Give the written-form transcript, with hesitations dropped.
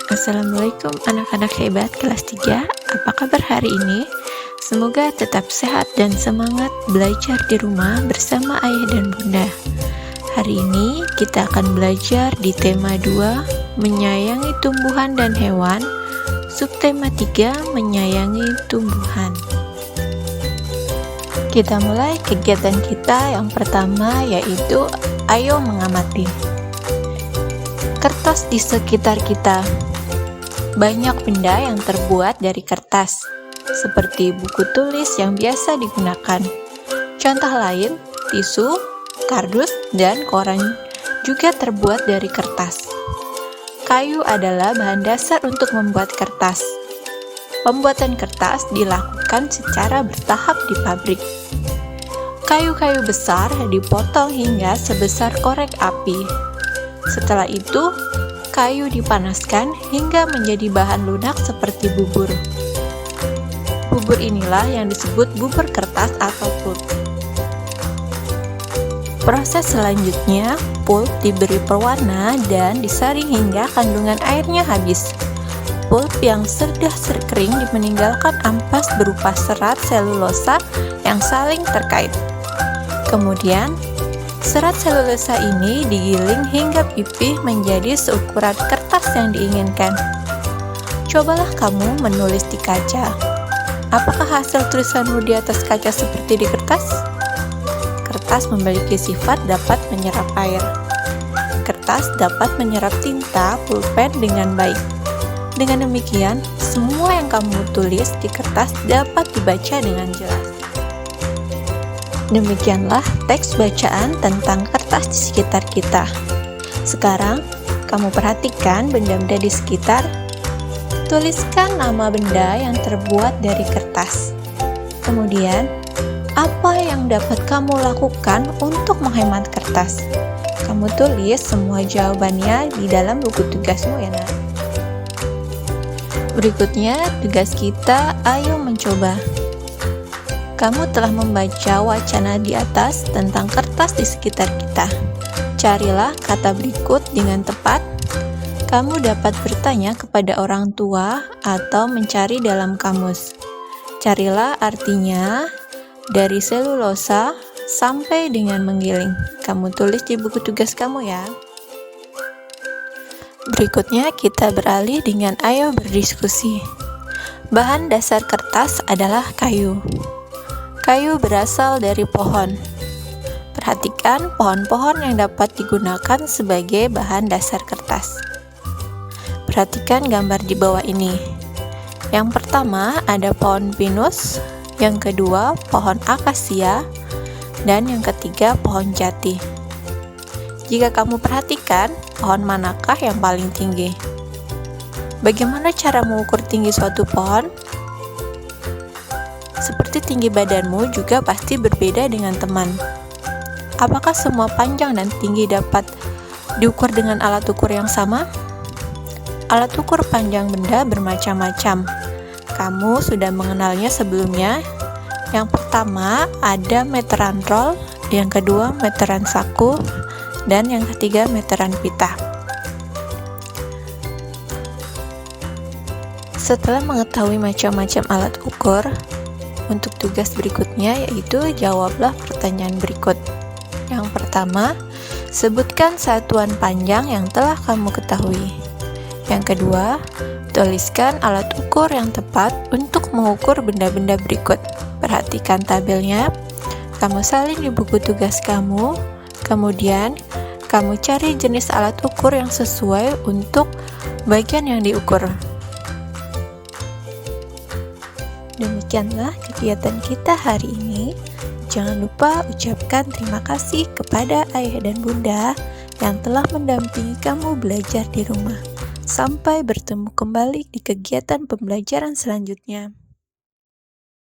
Assalamualaikum anak-anak hebat kelas 3. Apa kabar hari ini? Semoga tetap sehat dan semangat belajar di rumah bersama ayah dan bunda. Hari ini kita akan belajar di tema 2, menyayangi tumbuhan dan hewan. Subtema 3, menyayangi tumbuhan. Kita mulai kegiatan kita yang pertama, yaitu ayo mengamati. Kertas di sekitar kita. Banyak benda yang terbuat dari kertas, seperti buku tulis yang biasa digunakan. Contoh lain, tisu, kardus, dan koran juga terbuat dari kertas. Kayu adalah bahan dasar untuk membuat kertas. Pembuatan kertas dilakukan secara bertahap di pabrik. Kayu-kayu besar dipotong hingga sebesar korek api. Setelah itu, kayu dipanaskan hingga menjadi bahan lunak seperti bubur. Bubur inilah yang disebut bubur kertas atau pulp. Proses selanjutnya, pulp diberi pewarna dan disaring hingga kandungan airnya habis. Pulp yang sudah kering meninggalkan ampas berupa serat selulosa yang saling terkait. Kemudian, serat selulosa ini digiling hingga pipih menjadi seukuran kertas yang diinginkan. Cobalah kamu menulis di kaca. Apakah hasil tulisanmu di atas kaca seperti di kertas? Kertas memiliki sifat dapat menyerap air. Kertas dapat menyerap tinta pulpen dengan baik. Dengan demikian, semua yang kamu tulis di kertas dapat dibaca dengan jelas. Demikianlah teks bacaan tentang kertas di sekitar kita. Sekarang, kamu perhatikan benda-benda di sekitar. Tuliskan nama benda yang terbuat dari kertas. Kemudian, apa yang dapat kamu lakukan untuk menghemat kertas? Kamu tulis semua jawabannya di dalam buku tugasmu ya nak. Berikutnya, tugas kita, ayo mencoba. Kamu telah membaca wacana di atas tentang kertas di sekitar kita. Carilah kata berikut dengan tepat. Kamu dapat bertanya kepada orang tua atau mencari dalam kamus. Carilah artinya dari selulosa sampai dengan menggiling. Kamu tulis di buku tugas kamu ya. Berikutnya kita beralih dengan ayo berdiskusi. Bahan dasar kertas adalah kayu. Kayu berasal dari pohon. Perhatikan pohon-pohon yang dapat digunakan sebagai bahan dasar kertas. Perhatikan gambar di bawah ini. Yang pertama ada pohon pinus, yang kedua pohon akasia, dan yang ketiga pohon jati. Jika kamu perhatikan, pohon manakah yang paling tinggi? Bagaimana cara mengukur tinggi suatu pohon? Seperti tinggi badanmu juga pasti berbeda dengan teman. Apakah semua panjang dan tinggi dapat diukur dengan alat ukur yang sama? Alat ukur panjang benda bermacam-macam. Kamu sudah mengenalnya sebelumnya. Yang pertama ada meteran roll, yang kedua meteran saku, dan yang ketiga meteran pita. Setelah mengetahui macam-macam alat ukur, untuk tugas berikutnya yaitu jawablah pertanyaan berikut. Yang pertama, sebutkan satuan panjang yang telah kamu ketahui. Yang kedua, tuliskan alat ukur yang tepat untuk mengukur benda-benda berikut. Perhatikan tabelnya, kamu salin di buku tugas kamu, kemudian kamu cari jenis alat ukur yang sesuai untuk bagian yang diukur. Demikianlah kegiatan kita hari ini. Jangan lupa ucapkan terima kasih kepada ayah dan bunda yang telah mendampingi kamu belajar di rumah. Sampai bertemu kembali di kegiatan pembelajaran selanjutnya.